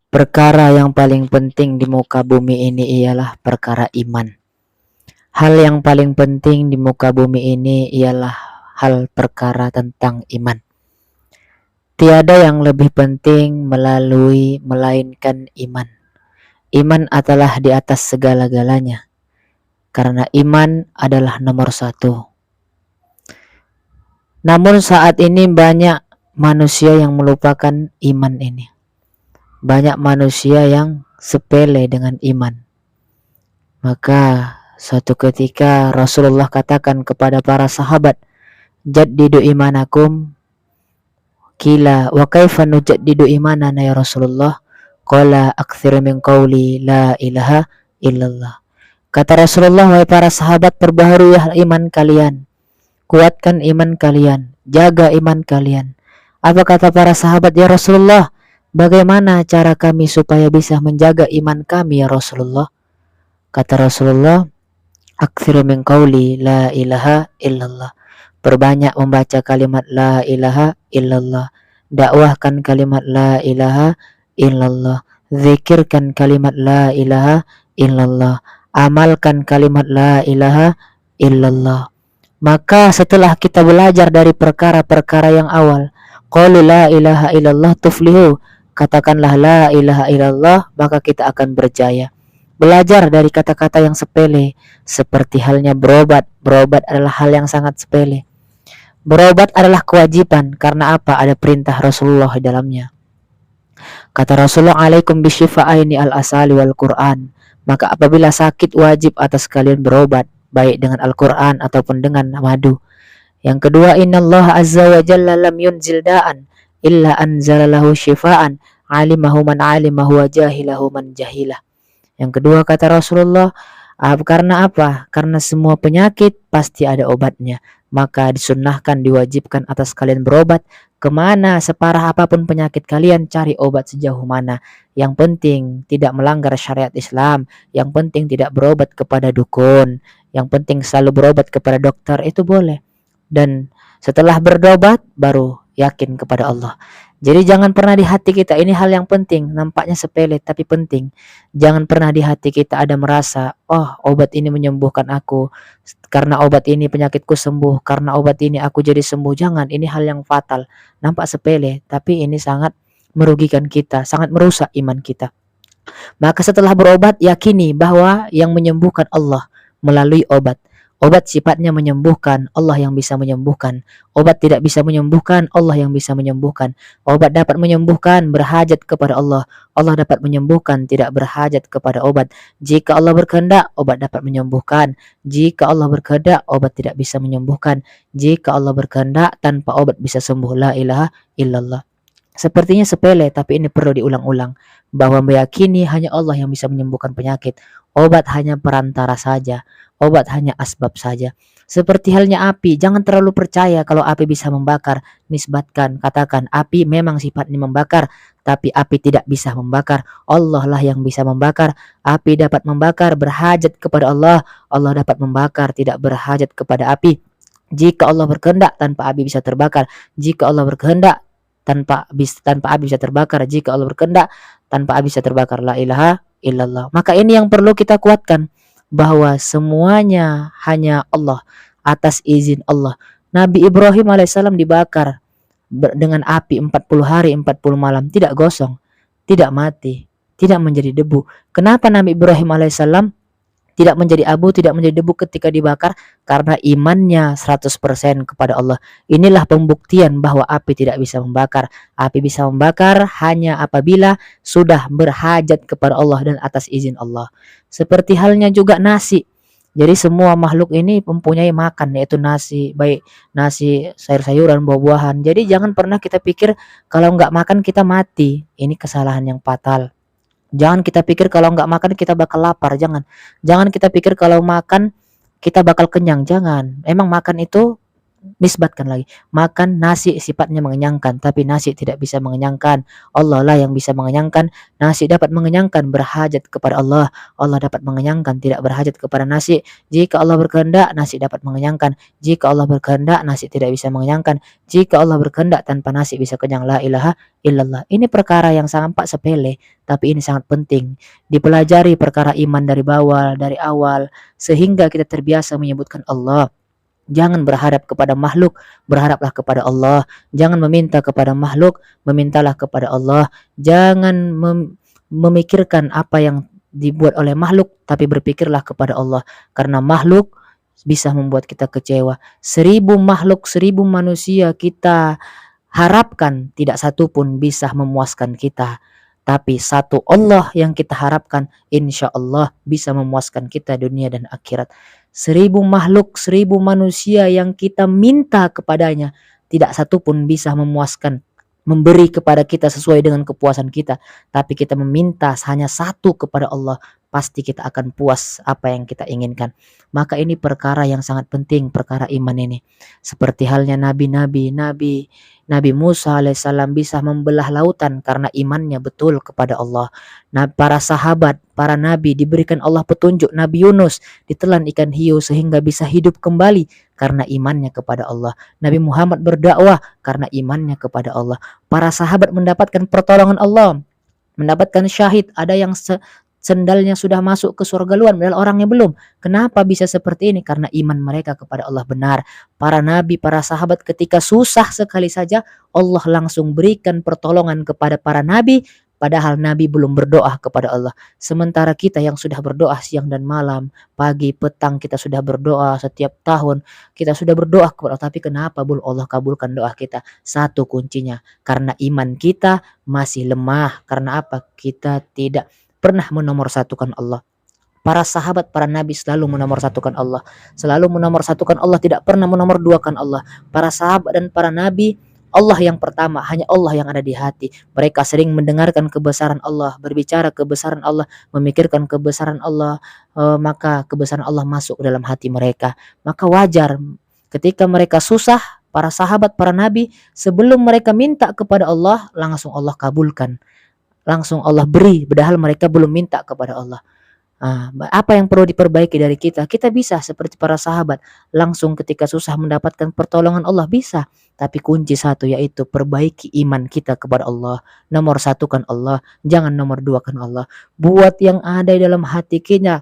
Perkara yang paling penting di muka bumi ini ialah perkara iman. Hal yang paling penting di muka bumi ini ialah hal perkara tentang iman. Tiada yang lebih penting melainkan iman. Iman adalah di atas segala-galanya. Karena iman adalah nomor satu. Namun saat ini banyak manusia yang melupakan iman ini. Banyak manusia yang sepele dengan iman. Maka suatu ketika Rasulullah katakan kepada para sahabat, "Jaddidu imanakum." Qila wa kaifa nujaddidu imanana ya Rasulullah? Qala aktsir min qawli la ilaha illallah. Kata Rasulullah, wahai para sahabat, perbaharuilah iman kalian. Kuatkan iman kalian, jaga iman kalian. Apa kata para sahabat, ya Rasulullah? Bagaimana cara kami supaya bisa menjaga iman kami ya Rasulullah? Kata Rasulullah, aktsiru min qawli la ilaha illallah. Perbanyak membaca kalimat la ilaha illallah. Dakwahkan kalimat la ilaha illallah. Zikirkan kalimat la ilaha illallah. Amalkan kalimat la ilaha illallah. Maka setelah kita belajar dari perkara-perkara yang awal, qalu la ilaha illallah tuflihu, katakanlah la ilaha illallah, maka kita akan berjaya. Belajar dari kata-kata yang sepele, seperti halnya berobat. Berobat adalah hal yang sangat sepele. Berobat adalah kewajiban, karena apa? Ada perintah Rasulullah di dalamnya. Kata Rasulullah, alaikum bisyifa'aini al-asali wal Qur'an. Maka apabila sakit, wajib atas kalian berobat, baik dengan Al-Quran ataupun dengan madu. Yang kedua, innallaha azza wa jalla lam yunzil da'an illa anzalalahu syifaan alimahu man alimahu wa jahilahu man jahilah. Yang kedua kata Rasulullah, karena apa? Karena semua penyakit pasti ada obatnya. Maka disunnahkan, diwajibkan atas kalian berobat. Kemana separah apapun penyakit kalian, cari obat sejauh mana. Yang penting tidak melanggar syariat Islam. Yang penting tidak berobat kepada dukun. Yang penting selalu berobat kepada dokter, itu boleh. Dan setelah berobat baru yakin kepada Allah. Jadi jangan pernah di hati kita, ini hal yang penting, nampaknya sepele tapi penting. Jangan pernah di hati kita ada merasa, oh obat ini menyembuhkan aku, karena obat ini penyakitku sembuh, karena obat ini aku jadi sembuh. Jangan, ini hal yang fatal. Nampak sepele, tapi ini sangat merugikan kita, sangat merusak iman kita. Maka setelah berobat, yakini bahwa yang menyembuhkan Allah melalui obat. Obat sifatnya menyembuhkan, Allah yang bisa menyembuhkan. Obat tidak bisa menyembuhkan, Allah yang bisa menyembuhkan. Obat dapat menyembuhkan, berhajat kepada Allah. Allah dapat menyembuhkan, tidak berhajat kepada obat. Jika Allah berkehendak, obat dapat menyembuhkan. Jika Allah berkehendak, obat tidak bisa menyembuhkan. Jika Allah berkehendak, tanpa obat bisa sembuh. La ilaha illallah. Sepertinya sepele, tapi ini perlu diulang-ulang. Bahwa meyakini hanya Allah yang bisa menyembuhkan penyakit. Obat hanya perantara saja. Obat hanya asbab saja. Seperti halnya api, jangan terlalu percaya kalau api bisa membakar. Nisbatkan, katakan, api memang sifatnya membakar, tapi api tidak bisa membakar. Allah lah yang bisa membakar. Api dapat membakar, berhajat kepada Allah. Allah dapat membakar, tidak berhajat kepada api. Jika Allah berkehendak, tanpa api bisa terbakar. Jika Allah berkehendak, tanpa api bisa terbakar. Jika Allah berkehendak, tanpa api bisa terbakar. La ilaha illallah. Maka ini yang perlu kita kuatkan, bahwa semuanya hanya Allah, atas izin Allah. Nabi Ibrahim alaihissalam dibakar dengan api 40 hari 40 malam, tidak gosong, tidak mati, tidak menjadi debu. Kenapa Nabi Ibrahim alaihissalam tidak menjadi abu, tidak menjadi debu ketika dibakar? Karena imannya 100% kepada Allah. Inilah pembuktian bahwa api tidak bisa membakar. Api bisa membakar hanya apabila sudah berhajat kepada Allah dan atas izin Allah. Seperti halnya juga nasi. Jadi semua makhluk ini mempunyai makan, yaitu nasi, baik nasi, sayur-sayuran, buah-buahan. Jadi jangan pernah kita pikir kalau nggak makan kita mati. Ini kesalahan yang fatal. Jangan kita pikir kalau nggak makan kita bakal lapar, jangan. Jangan kita pikir kalau makan kita bakal kenyang, jangan. Emang makan itu nisbatkan lagi. Makan nasi sifatnya mengenyangkan, tapi nasi tidak bisa mengenyangkan. Allah lah yang bisa mengenyangkan. Nasi dapat mengenyangkan, berhajat kepada Allah. Allah dapat mengenyangkan, tidak berhajat kepada nasi. Jika Allah berkehendak, nasi dapat mengenyangkan. Jika Allah berkehendak, nasi tidak bisa mengenyangkan. Jika Allah berkehendak, tanpa nasi bisa kenyang. La ilaha illallah. Ini perkara yang sangat sepele, tapi ini sangat penting. Dipelajari perkara iman dari awal, sehingga kita terbiasa menyebutkan Allah. Jangan berharap kepada makhluk, berharaplah kepada Allah. Jangan meminta kepada makhluk, memintalah kepada Allah. Jangan memikirkan apa yang dibuat oleh makhluk, tapi berpikirlah kepada Allah. Karena makhluk bisa membuat kita kecewa. 1000 makhluk, 1000 manusia kita harapkan, tidak satu pun bisa memuaskan kita. Tapi satu Allah yang kita harapkan, insya Allah bisa memuaskan kita dunia dan akhirat. 1000 makhluk, 1000 manusia yang kita minta kepadanya, tidak satu pun bisa memuaskan, memberi kepada kita sesuai dengan kepuasan kita. Tapi kita meminta hanya satu kepada Allah, pasti kita akan puas apa yang kita inginkan. Maka ini perkara yang sangat penting, perkara iman ini. Seperti halnya Nabi Musa alaihissalam bisa membelah lautan karena imannya betul kepada Allah. Nah, para sahabat, para nabi diberikan Allah petunjuk. Nabi Yunus ditelan ikan hiu sehingga bisa hidup kembali karena imannya kepada Allah. Nabi Muhammad berdakwah karena imannya kepada Allah. Para sahabat mendapatkan pertolongan Allah, mendapatkan syahid. Ada yang sendalnya sudah masuk ke surga luar, padahal orangnya belum. Kenapa bisa seperti ini? Karena iman mereka kepada Allah benar. Para nabi, para sahabat ketika susah sekali saja, Allah langsung berikan pertolongan kepada para nabi, padahal nabi belum berdoa kepada Allah. Sementara kita yang sudah berdoa siang dan malam, pagi, petang, kita sudah berdoa setiap tahun, kita sudah berdoa kepada Allah, tapi kenapa belum Allah kabulkan doa kita? Satu kuncinya, karena iman kita masih lemah. Karena apa? Kita tidak pernah menomorsatukan Allah. Para sahabat, para nabi selalu menomorsatukan Allah. Selalu menomorsatukan Allah, tidak pernah menomorduakan Allah. Para sahabat dan para nabi, Allah yang pertama, hanya Allah yang ada di hati. Mereka sering mendengarkan kebesaran Allah, berbicara kebesaran Allah, memikirkan kebesaran Allah, maka kebesaran Allah masuk ke dalam hati mereka. Maka wajar ketika mereka susah, para sahabat, para nabi, sebelum mereka minta kepada Allah, langsung Allah kabulkan. Langsung Allah beri, padahal mereka belum minta kepada Allah. Apa yang perlu diperbaiki dari kita? Kita bisa seperti para sahabat, langsung ketika susah mendapatkan pertolongan Allah, bisa. Tapi kunci satu, yaitu perbaiki iman kita kepada Allah. Nomor satukan Allah, jangan nomor duakan Allah. Buat yang ada di dalam hati kita,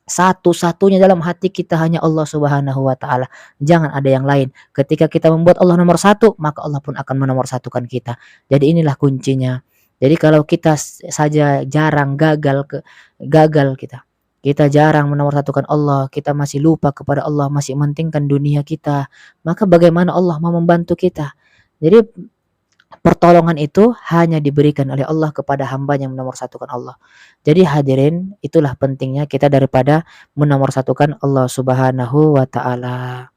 satu-satunya dalam hati kita hanya Allah Subhanahu wa taala. Jangan ada yang lain. Ketika kita membuat Allah nomor satu, maka Allah pun akan menomorsatukan kita. Jadi inilah kuncinya. Jadi kalau kita saja jarang gagal kita jarang menomorsatukan Allah, kita masih lupa kepada Allah, masih mementingkan dunia kita, maka bagaimana Allah mau membantu kita? Jadi pertolongan itu hanya diberikan oleh Allah kepada hamba yang menomorsatukan Allah. Jadi hadirin, itulah pentingnya kita daripada menomorsatukan Allah Subhanahu wa taala.